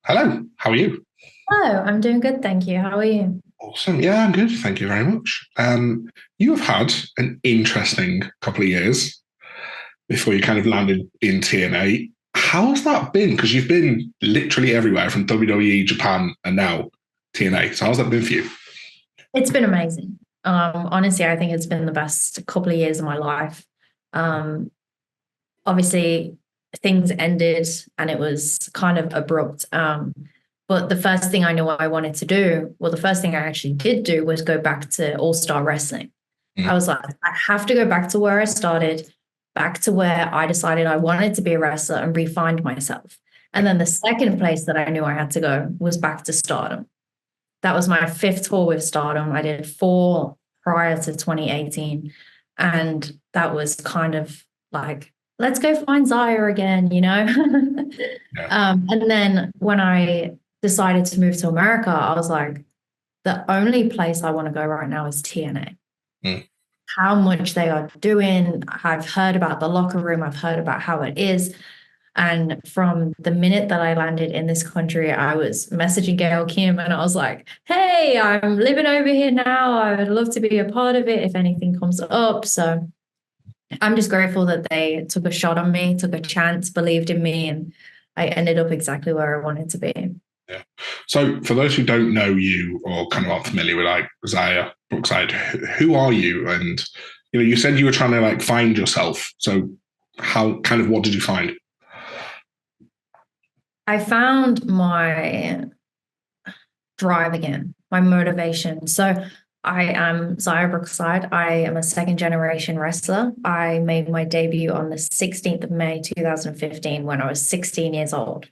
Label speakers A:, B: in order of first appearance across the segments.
A: Hello, how are you?
B: Oh, I'm doing good, thank you. How are you?
A: Awesome. Yeah, I'm good. Thank you very much. You have had an interesting couple of years before you kind of landed in TNA. How has that been? Because you've been literally everywhere from WWE, Japan, and now TNA. So how's that been for you?
B: It's been amazing. Honestly, I think it's been the best couple of years of my life. Um, Obviously, things ended and it was kind of abrupt. But the first thing I knew I wanted to do, well, the first thing I actually did do was go back to All-Star Wrestling. I
A: Mm.
B: was like, I have to go back to where I started, back to where I decided I wanted to be a wrestler and re-find myself. And then the second place that I knew I had to go was back to Stardom. That was my fifth tour with Stardom. I did four prior to 2018. And that was kind of like, let's go find Zaya again, you know?
A: Yeah.
B: And then when I decided to move to America, I was like, the only place I want to go right now is TNA.
A: Mm.
B: How much they are doing. I've heard about the locker room, I've heard about how it is. And from the minute that I landed in this country, I was messaging Gail Kim and I was like, hey, I'm living over here now. I would love to be a part of it if anything comes up. So I'm just grateful that they took a shot on me, took a chance, believed in me, and I ended up exactly where I wanted to be.
A: Yeah. So for those who don't know you or kind of aren't familiar with like Xia Brookside, who are you? And you said you were trying to like find yourself. So how kind of what did you find?
B: I found my drive again, my motivation. So I am Xia Brookside. I am a second generation wrestler. I made my debut on the 16th of May, 2015, when I was 16 years old.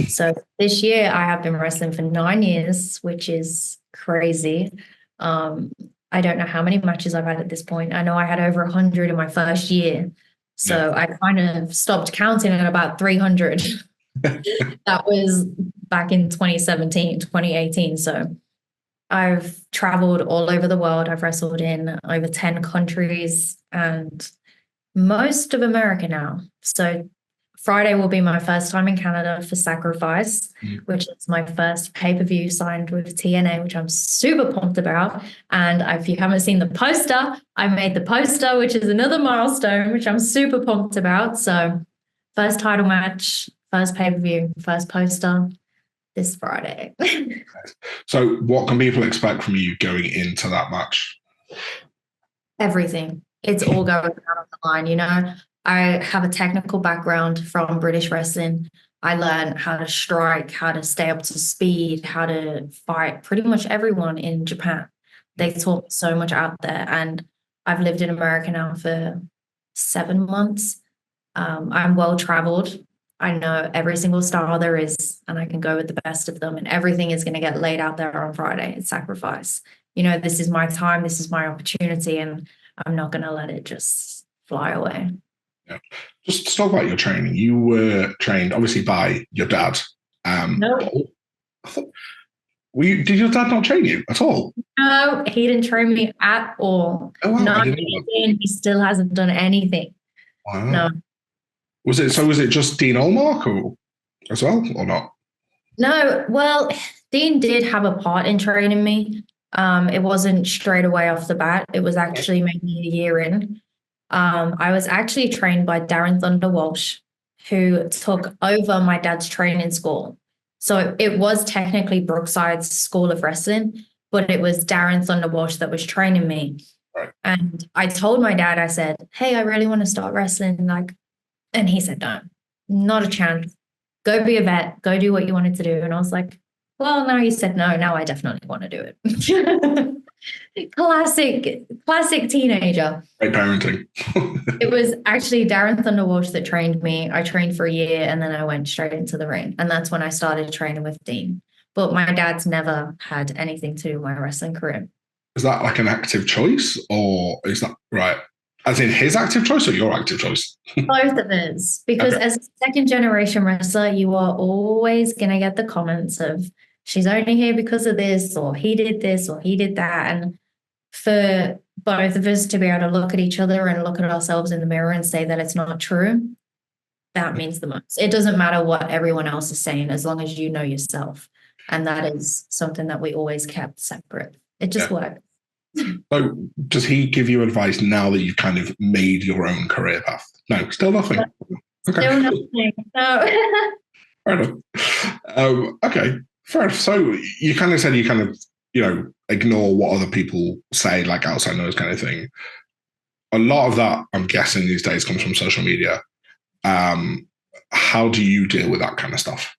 B: So this year I have been wrestling for 9 years, which is crazy. Um, I don't know how many matches I've had at this point. I know I had over 100 in my first year.
A: Yeah.
B: So I kind of stopped counting at about 300. That was back in 2017, 2018. So I've traveled all over the world. I've wrestled in over 10 countries and most of America now. So Friday will be my first time in Canada for Sacrifice,
A: Mm.
B: which is my first pay-per-view signed with TNA, which I'm super pumped about. And if you haven't seen the poster, I made the poster, which is another milestone, which I'm super pumped about. So first title match, first pay-per-view, first poster this Friday.
A: So what can people expect from you going into that match?
B: Everything. It's all going down on the line, you know. I have a technical background from British wrestling. I learned how to strike, how to stay up to speed, how to fight pretty much everyone in Japan. They taught me so much out there. And I've lived in America now for 7 months. I'm well traveled. I know every single star there is, and I can go with the best of them. And everything is going to get laid out there on Friday. It's sacrifice. You know, this is my time, this is my opportunity, and I'm not going to let it just fly away.
A: Yeah. Just to talk about your training. You were trained obviously by your dad.
B: No,
A: Paul. Did your dad not train you at all?
B: no, he didn't train me at all.
A: Oh wow, I
B: Not
A: didn't know that.
B: anything. He still hasn't done anything. No,
A: Wow. Was it just Dean Allmark or as well or not?
B: no. Well, Dean did have a part in training me. It wasn't straight away off the bat. It was actually maybe a year in. I was actually trained by Darren Thunder Walsh, who took over my dad's training school. So it was technically Brookside's School of Wrestling, but it was Darren Thunder Walsh that was training me.
A: Right.
B: And I told my dad, I said, hey, I really want to start wrestling. And he said, no, not a chance. Go be a vet, go do what you wanted to do. And I was like, well, now you said no, now I definitely want to do it. Classic teenager.
A: Great parenting.
B: It was actually Darren Thunderwalsh that trained me. I trained for a year and then I went straight into the ring. And that's when I started training with Dean. But my dad's never had anything to do with my wrestling career.
A: Is that like an active choice or is that right? As in his active choice or your active choice?
B: Both of us. Because
A: Okay.
B: as a second generation wrestler, you are always going to get the comments of, she's only here because of this, or he did this, or he did that. And for both of us to be able to look at each other and look at ourselves in the mirror and say that it's not true, that means the most. It doesn't matter what everyone else is saying as long as you know yourself. And that is something that we always kept separate. It just worked.
A: So does he give you advice now that you've kind of made your own career path? No, still nothing. Okay.
B: Still nothing. No.
A: Fair enough. Okay, fair enough. So you kind of said you kind of, ignore what other people say, like outside noise kind of thing. A lot of that, I'm guessing these days, comes from social media. How do you deal with that kind of stuff?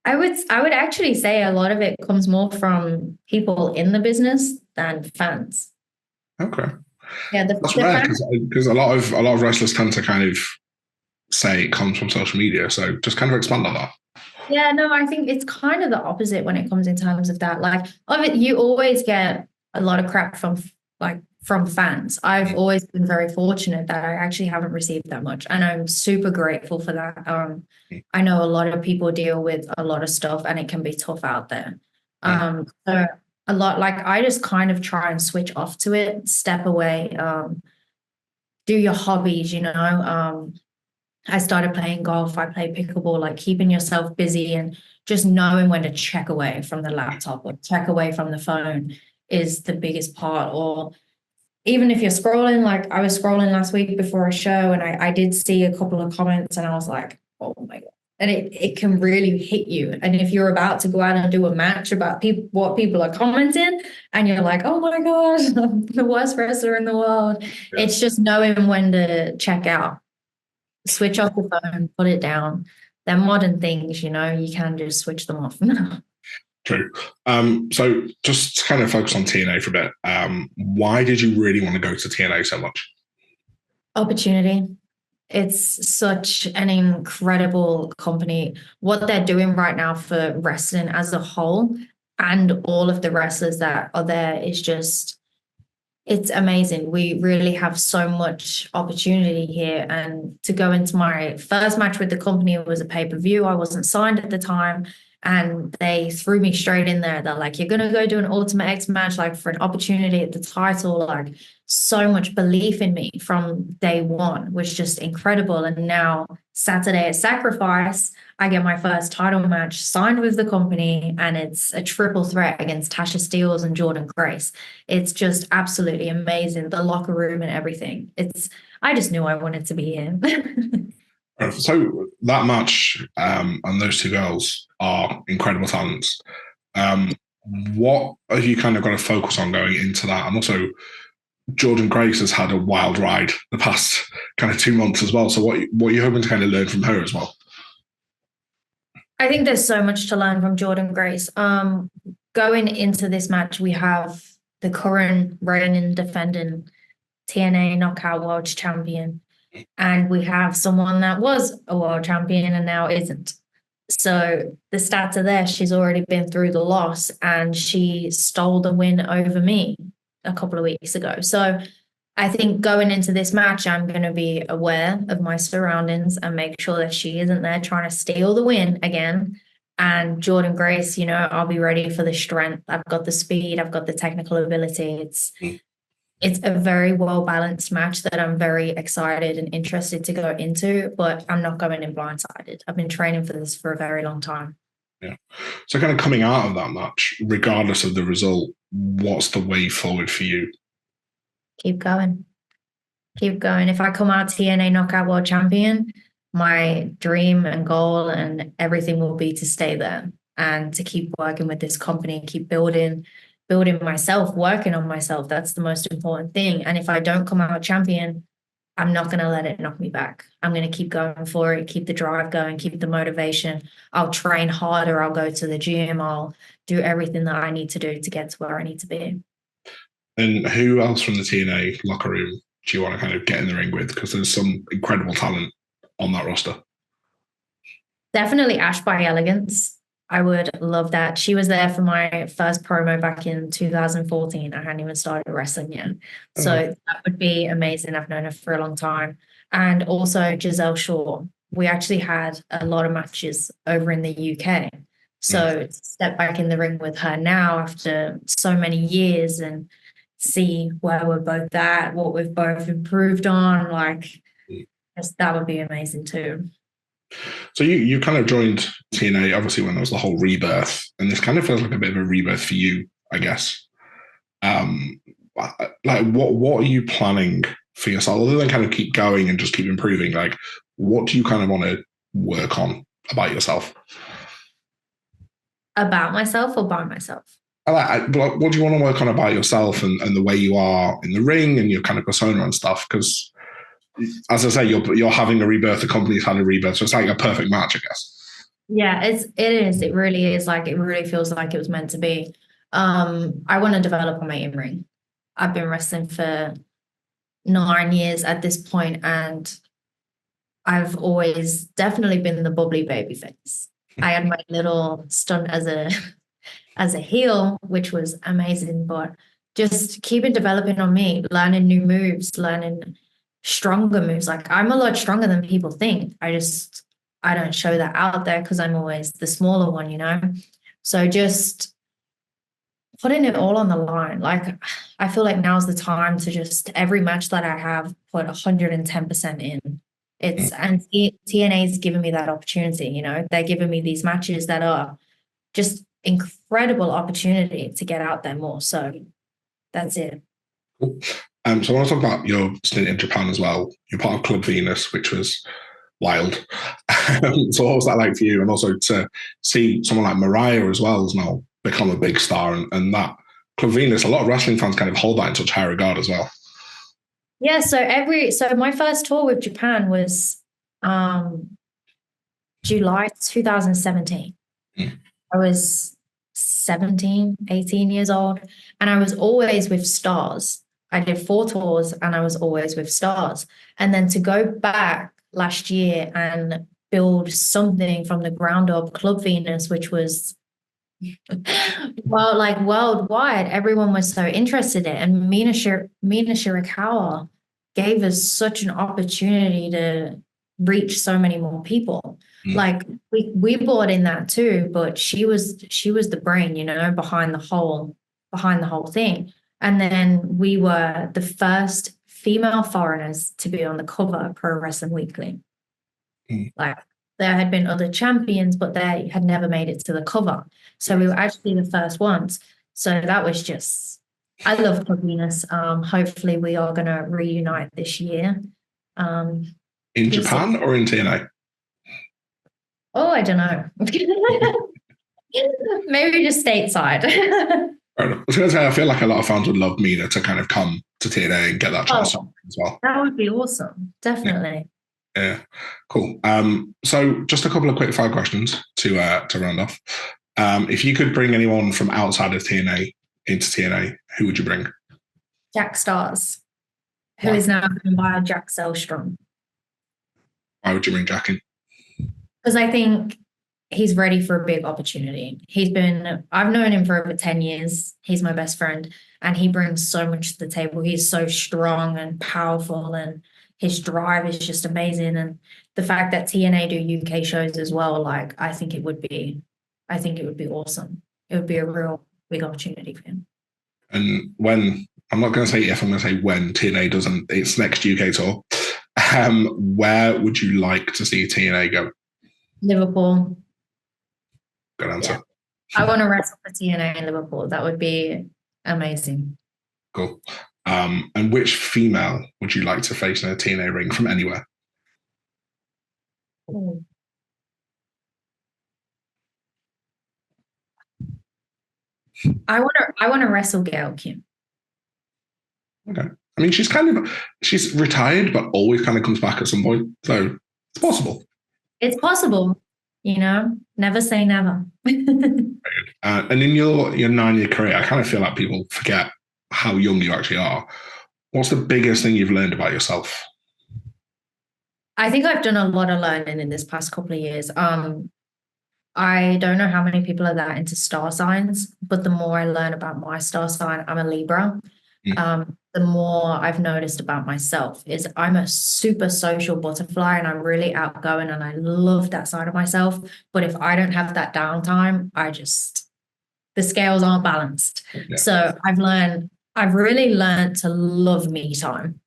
B: I would actually say a lot of it comes more from people in the business than fans.
A: Okay.
B: Yeah,
A: that's rare because a lot of wrestlers tend to kind of say it comes from social media. So just kind of expand on that.
B: Yeah, no, I think it's kind of the opposite when it comes in terms of that. Like, you always get a lot of crap from fans. I've always been very fortunate that I actually haven't received that much, and I'm super grateful for that. I know a lot of people deal with a lot of stuff, and it can be tough out there. So a lot, like, I just kind of try and switch off to it, step away, do your hobbies, I started playing golf, I play pickleball, like keeping yourself busy and just knowing when to check away from the laptop or check away from the phone is the biggest part. Or even if you're scrolling, like I was scrolling last week before a show and I did see a couple of comments and I was like, oh my God. And it can really hit you. And if you're about to go out and do a match about what people are commenting and you're like, oh my gosh, I'm the worst wrestler in the world. Yeah. It's just knowing when to check out. Switch off the phone, put it down. They're modern things, you can just switch them off.
A: True. So just to kind of focus on TNA for a bit. Why did you really want to go to TNA so much?
B: Opportunity. It's such an incredible company. What they're doing right now for wrestling as a whole and all of the wrestlers that are there is just, it's amazing. We really have so much opportunity here. And to go into my first match with the company, it was a pay-per-view. I wasn't signed at the time. And they threw me straight in there. They're like, you're going to go do an Ultimate X match, like for an opportunity at the title. Like, so much belief in me from day one was just incredible. And now Saturday at Sacrifice, I get my first title match signed with the company, and it's a triple threat against Tasha Steelz and Jordynne Grace. It's just absolutely amazing. The locker room and everything. I just knew I wanted to be here.
A: So that match and those two girls are incredible talents. What have you kind of got to focus on going into that? And also, Jordynne Grace has had a wild ride the past kind of 2 months as well. So what are you hoping to kind of learn from her as well?
B: I think there's so much to learn from Jordynne Grace. Going into this match, we have the current reigning defending TNA Knockout World Champion. And we have someone that was a world champion and now isn't. So the stats are there. She's already been through the loss and she stole the win over me a couple of weeks ago. So I think going into this match, I'm going to be aware of my surroundings and make sure that she isn't there trying to steal the win again. And Jordynne Grace, I'll be ready for the strength. I've got the speed. I've got the technical ability. It's a very well-balanced match that I'm very excited and interested to go into, but I'm not going in blindsided. I've been training for this for a very long time.
A: Yeah. So kind of coming out of that match, regardless of the result, what's the way forward for you?
B: Keep going. Keep going. If I come out TNA Knockout World Champion, my dream and goal and everything will be to stay there and to keep working with this company, keep building myself, working on myself. That's the most important thing. And if I don't come out champion, I'm not going to let it knock me back. I'm going to keep going for it, keep the drive going, keep the motivation. I'll train harder. I'll go to the gym. I'll do everything that I need to do to get to where I need to be.
A: And who else from the TNA locker room do you want to kind of get in the ring with? Because there's some incredible talent on that roster.
B: Definitely Ash by Elegance. I would love that. She was there for my first promo back in 2014. I hadn't even started wrestling yet. So that would be amazing. I've known her for a long time. And also Giselle Shaw. We actually had a lot of matches over in the UK. So to step back in the ring with her now after so many years and see where we're both at, what we've both improved on, like Yes, that would be amazing too.
A: So you kind of joined TNA obviously when there was the whole Rebirth, and this kind of feels like a bit of a rebirth for you, I guess. Um, like what are you planning for yourself other than kind of keep going and just keep improving? Like, what do you kind of want to work on about yourself?
B: About myself or by myself?
A: What do you want to work on about yourself and the way you are in the ring and your kind of persona and stuff? Because as I say, you're having a rebirth, the company's had a rebirth, so it's like a perfect match, I guess.
B: Yeah, it really is, like, it really feels like it was meant to be. I want to develop on my in-ring. I've been wrestling for 9 years at this point, and I've always definitely been the bubbly baby face. I had my little stunt as a as a heel, which was amazing, but just keeping developing on me, learning new moves, learning stronger moves. Like, I'm a lot stronger than people think. I don't show that out there because I'm always the smaller one, you know? So just putting it all on the line. Like, I feel like now's the time to just every match that I have put 110% in. And TNA's given me that opportunity, you know. They're giving me these matches that are just incredible opportunity to get out there more. So that's it.
A: Cool. So I want to talk about your stint in Japan as well. You're part of Club Venus, which was wild. So what was that like for you? And also to see someone like Mariah as well has now become a big star, and that Club Venus, a lot of wrestling fans kind of hold that in such high regard as well.
B: Yeah, so my first tour with Japan was July 2017. I was 17, 18 years old, and I was always with stars. I did 4 tours and I was always with stars. And then to go back last year and build something from the ground up, Club Venus, which was well, like worldwide, everyone was so interested in it. And Mina Shirakawa gave us such an opportunity to reach so many more people. Like, we bought in that too, but she was the brain, you know, behind the whole thing. And then we were the first female foreigners to be on the cover of Pro Wrestling Weekly. Like, there had been other champions, but they had never made it to the cover. So we were actually the first ones. So that was just, I love Club Venus. Hopefully we are going to reunite this year.
A: In Japan or in TNA?
B: Oh, I don't know. Maybe just stateside.
A: I was going to say, I feel like a lot of fans would love Mina to kind of come to TNA and get that chance as well.
B: That would be awesome. Definitely.
A: Yeah, cool. So just a couple of quick fire questions to round off. If you could bring anyone from outside of TNA into TNA, who would you bring?
B: Jack Stars, who is now going by Jack Selstrom.
A: Why would you bring Jack in?
B: Because I think he's ready for a big opportunity. I've known him for over 10 years. He's my best friend, and he brings so much to the table. He's so strong and powerful, and his drive is just amazing. And the fact that TNA do UK shows as well, like, I think it would be awesome. It would be a real big opportunity for him.
A: And when, I'm not going to say if, I'm going to say when TNA does its next UK tour, where would you like to see TNA go?
B: Liverpool.
A: Good answer.
B: Yeah. I want to wrestle for TNA in Liverpool. That would be amazing.
A: Cool. And which female would you like to face in a TNA ring from anywhere?
B: I want to wrestle Gail Kim.
A: Okay. I mean, she's retired, but always kind of comes back at some point. So it's possible.
B: It's possible, you know, never say never.
A: And in your 9-year career, I kind of feel like people forget how young you actually are. What's the biggest thing you've learned about yourself?
B: I think I've done a lot of learning in this past couple of years. I don't know how many people are that into star signs, but the more I learn about my star sign, I'm a Libra. The more I've noticed about myself is I'm a super social butterfly, and I'm really outgoing, and I love that side of myself. But if I don't have that downtime, the scales aren't balanced. Yeah. So I've really learned to love me time.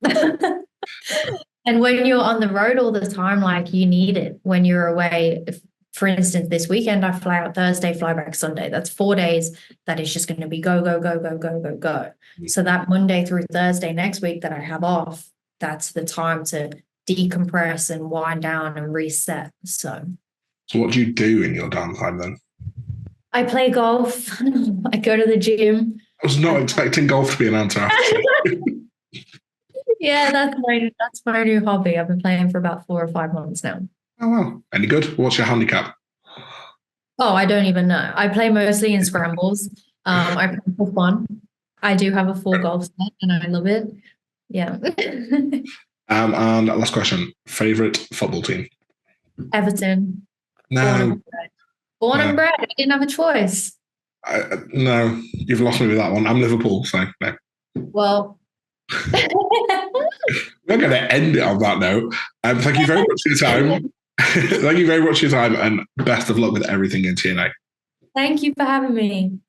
B: And when you're on the road all the time, like you need it when you're away. For instance, this weekend I fly out Thursday, fly back Sunday. That's 4 days that is just going to be go, go, go, go, go, go, go. So that Monday through Thursday next week that I have off, that's the time to decompress and wind down and reset. So
A: what do you do in your downtime then?
B: I play golf. I go to the gym.
A: I was not expecting golf to be an answer.
B: Yeah, that's my new hobby. I've been playing for about 4 or 5 months now.
A: Oh, wow. Any good? What's your handicap?
B: Oh, I don't even know. I play mostly in scrambles. I play for fun. I do have a full golf set and I love it. Yeah.
A: And last question. Favorite football team?
B: Everton.
A: No.
B: Born and bred. I didn't have a choice.
A: No, you've lost me with that one. I'm Liverpool, so no.
B: Well,
A: we're going to end it on that note. Thank you very much for your time. Thank you very much for your time, and best of luck with everything in TNA.
B: Thank you for having me.